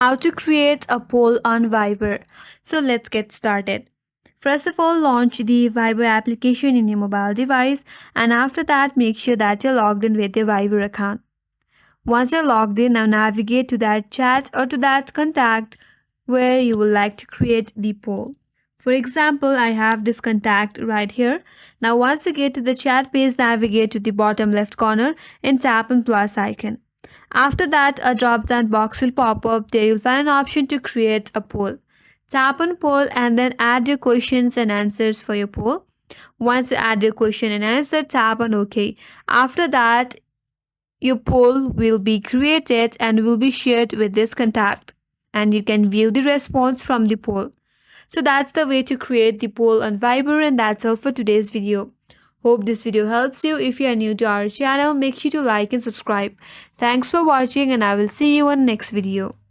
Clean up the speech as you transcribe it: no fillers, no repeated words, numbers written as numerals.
How to create a poll on Viber. So let's get started. First of all, launch the Viber application in your mobile device, and after that, make sure that you're logged in with your Viber account. Once you're logged in, now navigate to that chat or to that contact where you would like to create the poll. For example, I have this contact right here. Now, once you get to the chat page, navigate to the bottom left corner and tap on plus icon. After that, a drop down box will pop up. There you'll find an option to create a poll. Tap on poll and then add your questions and answers for your poll. Once you add your question and answer, tap on OK. After that, your poll will be created and will be shared with this contact, and you can view the response from the poll. So that's the way to create the poll on Viber, and that's all for today's video. Hope this video helps you. If you are new to our channel, make sure to like and subscribe. Thanks for watching, and I will see you on next video.